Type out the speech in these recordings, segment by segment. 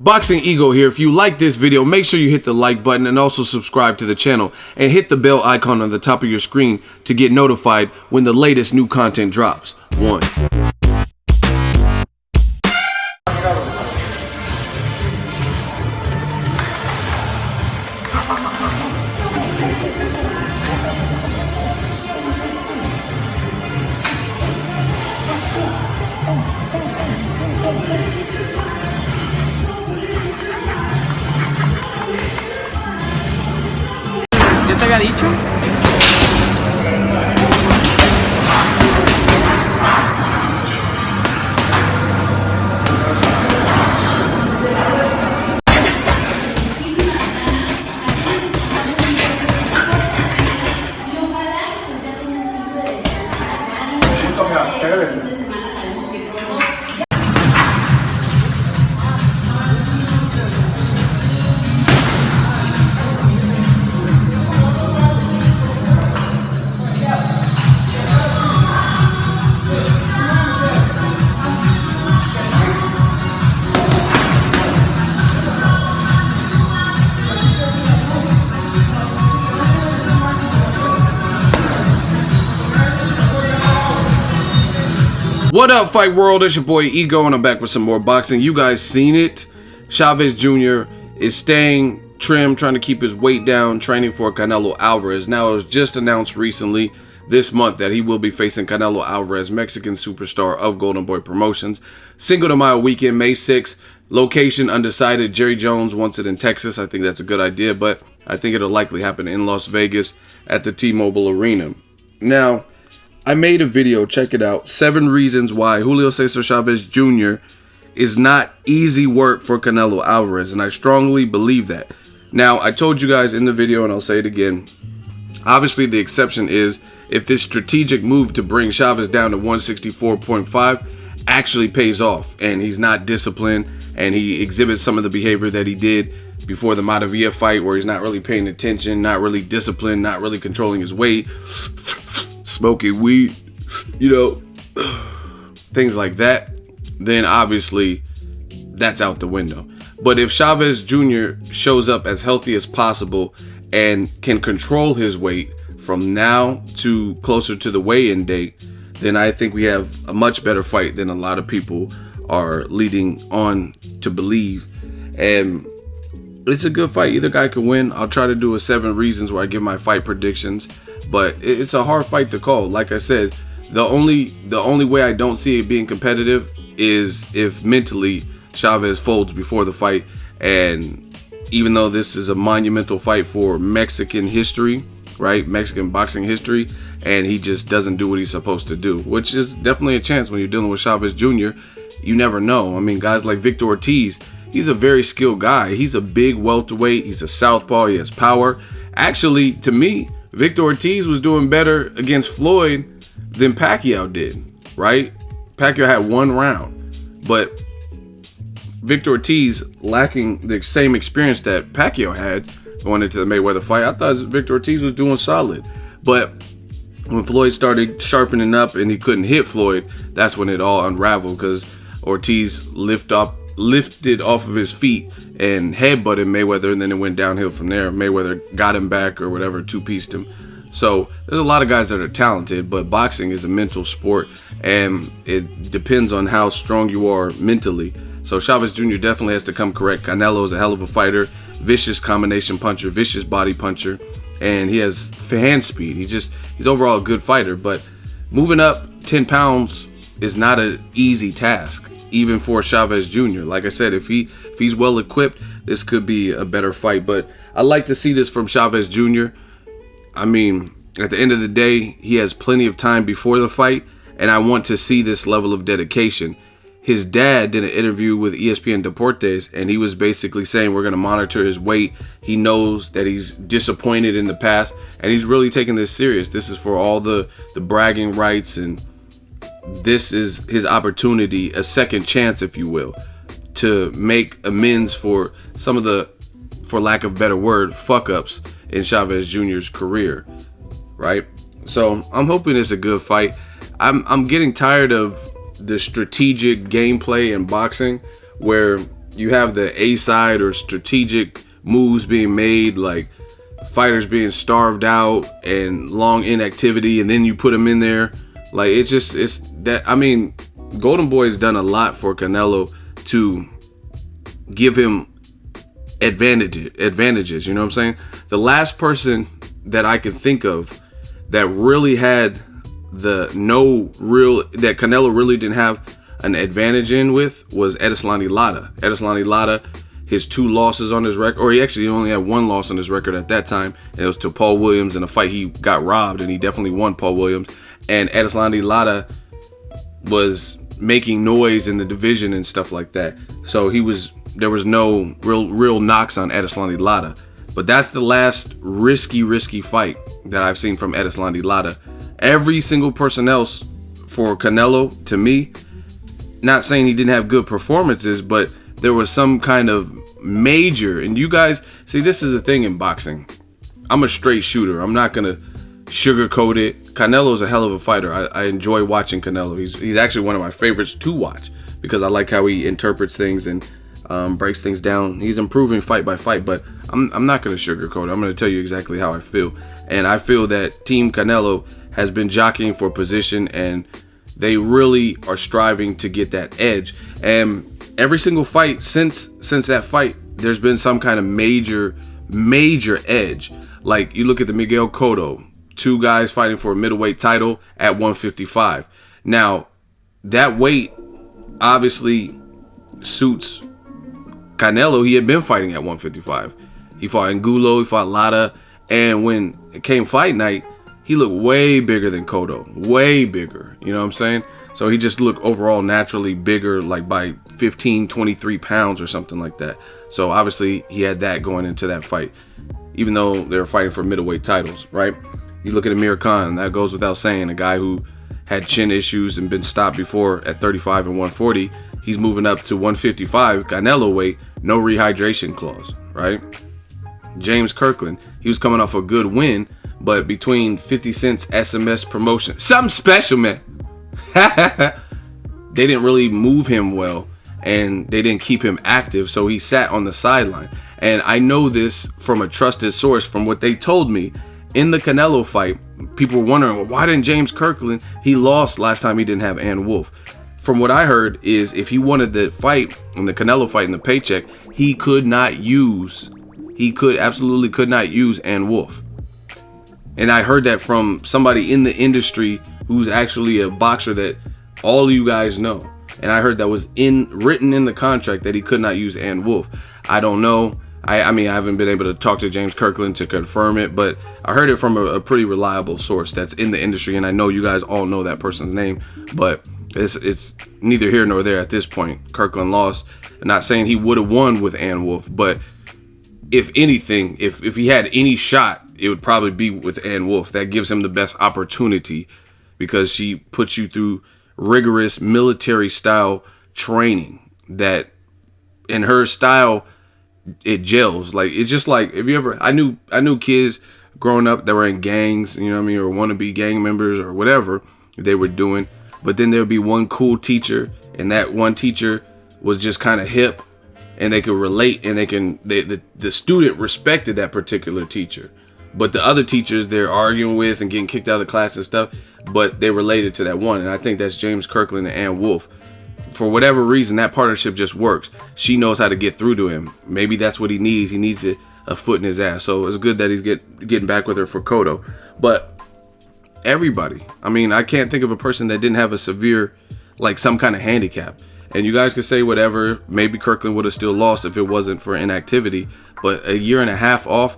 Boxing Ego here. If you like this video, make sure you hit the like button and also subscribe to the channel and hit the bell icon on the top of your screen to get notified when the latest new content drops. 1. ¿Yo te había dicho? What up, Fight World? It's your boy Ego, and I'm back with some more boxing. You guys seen it. Chavez Jr. is staying trim, trying to keep his weight down, training for Canelo Alvarez. Now, it was just announced recently this month that he will be facing Canelo Alvarez, Mexican superstar of Golden Boy Promotions. Cinco De Mayo weekend, May 6th. Location undecided. Jerry Jones wants it in Texas. I think that's a good idea, but I think it'll likely happen in Las Vegas at the T-Mobile Arena. Now, I made a video, check it out, 7 reasons why Julio Cesar Chavez Jr. is not easy work for Canelo Alvarez, and I strongly believe that. Now, I told you guys in the video, and I'll say it again, obviously the exception is if this strategic move to bring Chavez down to 164.5 actually pays off, and he's not disciplined, and he exhibits some of the behavior that he did before the Matavia fight, where he's not really paying attention, not really disciplined, not really controlling his weight, smoking weed, you know, things like that, then obviously that's out the window. But if Chavez Jr. shows up as healthy as possible and can control his weight from now to closer to the weigh-in date, then I think we have a much better fight than a lot of people are leading on to believe. And it's a good fight. Either guy can win. I'll try to do a 7 reasons where I give my fight predictions, but it's a hard fight to call. Like I said, the only way I don't see it being competitive is if mentally Chavez folds before the fight. And even though this is a monumental fight for Mexican history, right, Mexican boxing history, and he just doesn't do what he's supposed to do, which is definitely a chance when you're dealing with Chavez Jr. You never know. I mean, guys like Victor Ortiz, he's a very skilled guy. He's a big welterweight. He's a southpaw. He has power. Actually, to me, Victor Ortiz was doing better against Floyd than Pacquiao did, right? Pacquiao had 1 round, but Victor Ortiz lacking the same experience that Pacquiao had going into the Mayweather fight. I thought Victor Ortiz was doing solid, but when Floyd started sharpening up and he couldn't hit Floyd, that's when it all unraveled, because Ortiz lifted off of his feet and headbutted Mayweather, and then it went downhill from there. Mayweather got him back or whatever, 2-pieced him. So there's a lot of guys that are talented, but boxing is a mental sport, and it depends on how strong you are mentally. So Chavez Jr. definitely has to come correct. Canelo is a hell of a fighter, vicious combination puncher, vicious body puncher, and he has hand speed. He's overall a good fighter, but moving up 10 pounds is not an easy task, even for Chavez Jr. Like I said, if he's well equipped, this could be a better fight. But I like to see this from Chavez Jr. I mean, at the end of the day, he has plenty of time before the fight, and I want to see this level of dedication. His dad did an interview with ESPN Deportes, and he was basically saying we're going to monitor his weight. He knows that he's disappointed in the past, and he's really taking this serious. This is for all the bragging rights, and this is his opportunity, a second chance, if you will, to make amends for some of the, for lack of a better word, fuck-ups in Chavez Jr.'s career, right? So I'm hoping it's a good fight. I'm getting tired of the strategic gameplay in boxing where you have the A side or strategic moves being made, like fighters being starved out and long inactivity, and then you put them in there. Like, it's that, I mean, Golden Boy's done a lot for Canelo to give him advantages, you know what I'm saying? The last person that I can think of that really had that Canelo really didn't have an advantage in with was Edeslani Lara. Edeslani Lara, his 2 losses on his record, or he actually only had 1 loss on his record at that time, and it was to Paul Williams in a fight he got robbed, and he definitely won Paul Williams. And Edeslani Lara was making noise in the division and stuff like that. So there was no real knocks on Edeslani Lara. But that's the last risky fight that I've seen from Edeslani Lara. Every single person else for Canelo, to me, not saying he didn't have good performances, but there was some kind of major, and you guys, see, this is the thing in boxing. I'm a straight shooter. I'm not going to sugarcoat it. Canelo's a hell of a fighter. I enjoy watching Canelo. He's actually one of my favorites to watch because I like how he interprets things and breaks things down. He's improving fight by fight, but I'm not going to sugarcoat it. I'm going to tell you exactly how I feel. And I feel that Team Canelo has been jockeying for position, and they really are striving to get that edge. And every single fight since that fight, there's been some kind of major edge. Like, you look at the Miguel Cotto, 2 guys fighting for a middleweight title at 155. Now, that weight obviously suits Canelo. He had been fighting at 155. He fought Angulo, he fought Lara, and when it came fight night, he looked way bigger than Cotto. Way bigger, you know what I'm saying? So he just looked overall naturally bigger, like by 15, 23 pounds or something like that. So obviously he had that going into that fight, even though they were fighting for middleweight titles, right? You look at Amir Khan, that goes without saying, a guy who had chin issues and been stopped before at 35 and 140. He's moving up to 155, Canelo weight, no rehydration clause, right? James Kirkland, he was coming off a good win, but between 50 Cent's SMS promotion, something special, man. They didn't really move him well, and they didn't keep him active, so he sat on the sideline. And I know this from a trusted source, from what they told me. In the Canelo fight, people were wondering, well, why didn't James Kirkland, he lost last time he didn't have Ann Wolfe. From what I heard is if he wanted the fight, in the Canelo fight in the paycheck, he absolutely could not use Ann Wolfe. And I heard that from somebody in the industry who's actually a boxer that all of you guys know. And I heard that was written in the contract that he could not use Ann Wolfe. I don't know. I mean, I haven't been able to talk to James Kirkland to confirm it, but I heard it from a pretty reliable source that's in the industry, and I know you guys all know that person's name, but it's neither here nor there at this point. Kirkland lost. I'm not saying he would have won with Ann Wolfe, but if anything, if he had any shot, it would probably be with Ann Wolfe. That gives him the best opportunity because she puts you through rigorous military style training that in her style, it gels. Like, it's just like, if you ever, I knew kids growing up that were in gangs, you know what I mean, or wannabe gang members or whatever they were doing, but then there'd be one cool teacher, and that one teacher was just kind of hip, and they could relate, and the student respected that particular teacher, but the other teachers they're arguing with and getting kicked out of the class and stuff, but they related to that one. And I think that's James Kirkland and Ann Wolfe. For whatever reason, that partnership just works. She knows how to get through to him. Maybe that's what he needs. He needs a foot in his ass. So it's good that he's getting back with her for Cotto. But everybody, I mean, I can't think of a person that didn't have a severe, like some kind of handicap. And you guys could say whatever. Maybe Kirkland would have still lost if it wasn't for inactivity. But a year and a half off,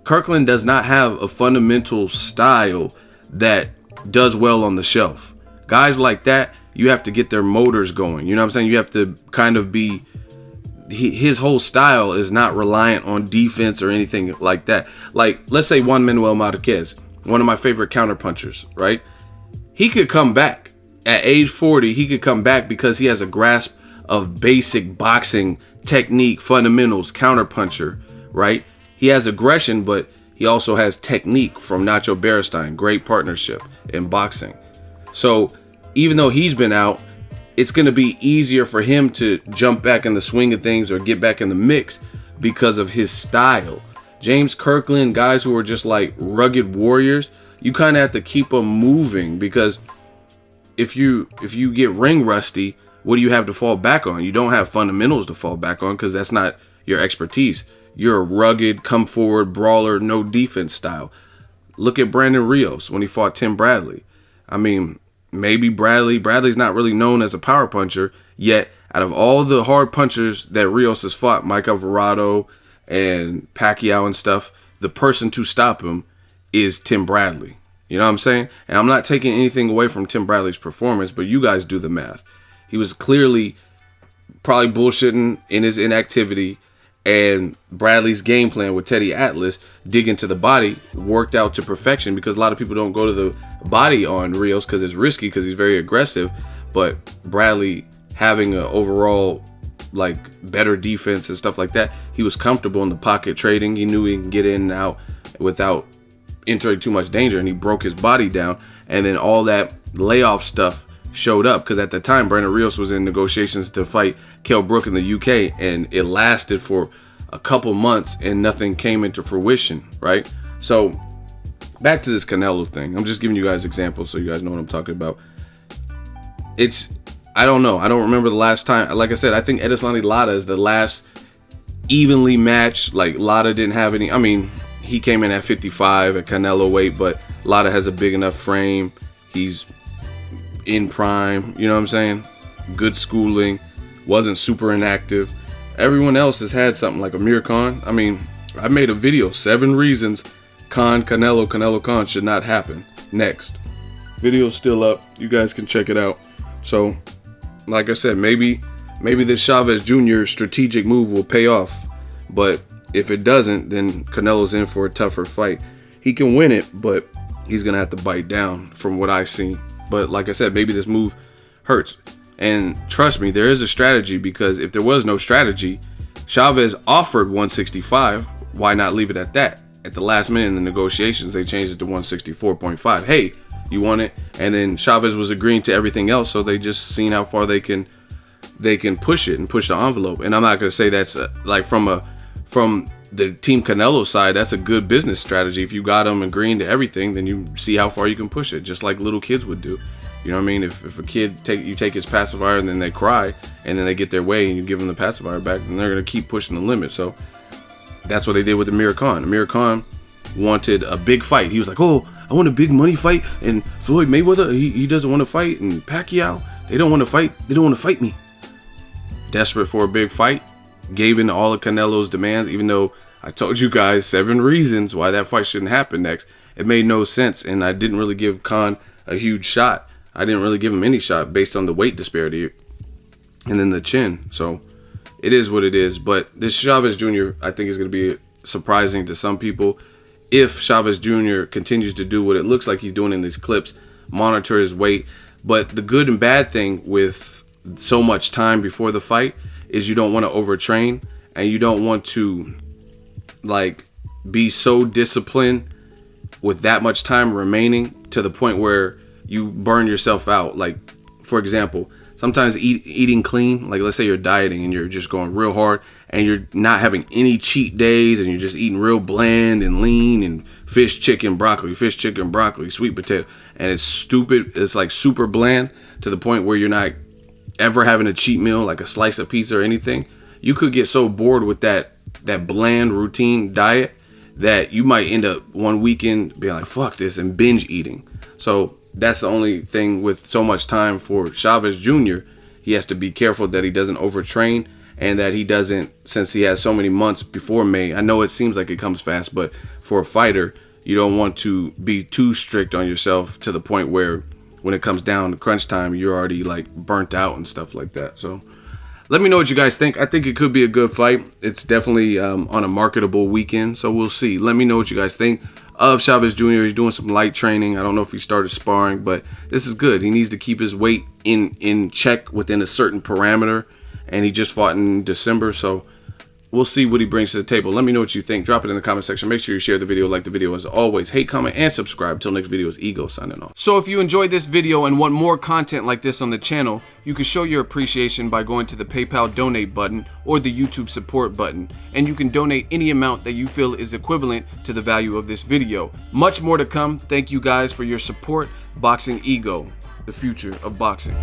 Kirkland does not have a fundamental style that does well on the shelf. Guys like that, you have to get their motors going. You know what I'm saying? You have to kind of be, his whole style is not reliant on defense or anything like that. Like, let's say Juan Manuel Marquez, one of my favorite counterpunchers, right? He could come back. At age 40, he could come back because he has a grasp of basic boxing technique, fundamentals, counterpuncher, right? He has aggression, but he also has technique from Nacho Beristain. Great partnership in boxing. So even though he's been out, it's going to be easier for him to jump back in the swing of things or get back in the mix because of his style. James Kirkland, guys who are just like rugged warriors, you kind of have to keep them moving, because if you get ring rusty, what do you have to fall back on? You don't have fundamentals to fall back on, because that's not your expertise. You're a rugged, come forward, brawler, no defense style. Look at Brandon Ríos when he fought Tim Bradley. I mean, maybe Bradley's not really known as a power puncher, yet out of all the hard punchers that Ríos has fought, Mike Alvarado and Pacquiao and stuff, the person to stop him is Tim Bradley. You know what I'm saying? And I'm not taking anything away from Tim Bradley's performance, but you guys do the math. He was clearly probably bullshitting in his inactivity, and Bradley's game plan with Teddy Atlas, digging to the body, worked out to perfection, because a lot of people don't go to the body on Ríos because it's risky, because he's very aggressive. But Bradley having an overall like better defense and stuff like that, he was comfortable in the pocket trading. He knew he can get in and out without entering too much danger, and he broke his body down. And then all that layoff stuff showed up, because at the time Brandon Ríos was in negotiations to fight Kell Brook in the UK, and it lasted for a couple months and nothing came into fruition, right? So back to this Canelo thing. I'm just giving you guys examples so you guys know what I'm talking about. I don't know. I don't remember the last time. Like I said, I think Edeslani Lara is the last evenly matched. Like, Lara didn't have any. I mean, he came in at 55 at Canelo weight, but Lara has a big enough frame. He's in prime. You know what I'm saying? Good schooling. Wasn't super inactive. Everyone else has had something, like Amir Khan. I mean, I made a video, 7 reasons Canelo Khan should not happen. Next. Video's still up. You guys can check it out. So, like I said, maybe this Chavez Jr. strategic move will pay off. But if it doesn't, then Canelo's in for a tougher fight. He can win it, but he's going to have to bite down from what I've seen. But like I said, maybe this move hurts. And trust me, there is a strategy, because if there was no strategy, Chavez offered 165. Why not leave it at that? At the last minute in the negotiations, they changed it to 164.5. Hey, you want it? And then Chavez was agreeing to everything else, so they just seen how far they can push it and push the envelope. And I'm not going to say that's like from the Team Canelo side, that's a good business strategy. If you got them agreeing to everything, then you see how far you can push it, just like little kids would do. You know what I mean? If a kid you take his pacifier and then they cry and then they get their way and you give them the pacifier back, then they're going to keep pushing the limit. So that's what they did with Amir Khan. Amir Khan wanted a big fight. He was like, oh, I want a big money fight. And Floyd Mayweather, he doesn't want to fight. And Pacquiao, they don't want to fight. They don't want to fight me. Desperate for a big fight. Gave in to all of Canelo's demands, even though I told you guys 7 reasons why that fight shouldn't happen next. It made no sense, and I didn't really give Khan a huge shot. I didn't really give him any shot based on the weight disparity and then the chin. So it is what it is. But this Chavez Jr., I think, is going to be surprising to some people. If Chavez Jr. continues to do what it looks like he's doing in these clips, monitor his weight. But the good and bad thing with so much time before the fight is you don't want to overtrain, and you don't want to like be so disciplined with that much time remaining to the point where you burn yourself out. Like, for example, sometimes eating clean, like let's say you're dieting and you're just going real hard and you're not having any cheat days and you're just eating real bland and lean and fish, chicken, broccoli, sweet potato, and it's stupid. It's like super bland to the point where you're not ever having a cheat meal, like a slice of pizza or anything. You could get so bored with that bland routine diet that you might end up one weekend being like, fuck this, and binge eating. So that's the only thing with so much time for Chavez Jr. He has to be careful that he doesn't overtrain, and that he doesn't, since he has so many months before May. I know it seems like it comes fast, but for a fighter, you don't want to be too strict on yourself to the point where when it comes down to crunch time, you're already like burnt out and stuff like that. So let me know what you guys think. I think it could be a good fight. It's definitely on a marketable weekend, so we'll see. Let me know what you guys think of Chavez Jr. He's doing some light training. I don't know if he started sparring, but this is good. He needs to keep his weight in check within a certain parameter, and he just fought in December, so we'll see what he brings to the table. Let me know what you think. Drop it in the comment section. Make sure you share the video, like the video as always. Hate, comment, and subscribe. Till next video is Ego signing off. So if you enjoyed this video and want more content like this on the channel, you can show your appreciation by going to the PayPal donate button or the YouTube support button. And you can donate any amount that you feel is equivalent to the value of this video. Much more to come. Thank you guys for your support. Boxing Ego, the future of boxing.